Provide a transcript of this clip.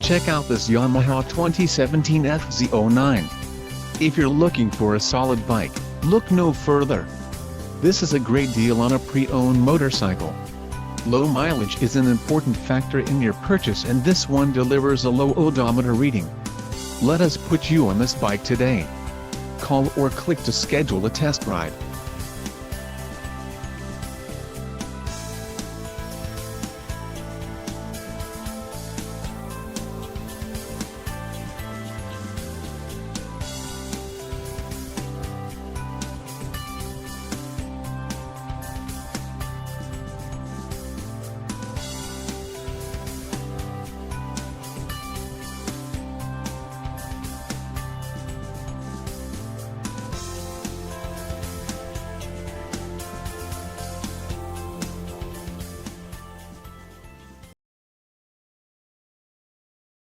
Check out this Yamaha 2017 FZ-09. If you're looking for a solid bike, look no further. This is a great deal on a pre-owned motorcycle. Low mileage is an important factor in your purchase, and this one delivers a low odometer reading. Let us put you on this bike today. Call or click to schedule a test ride.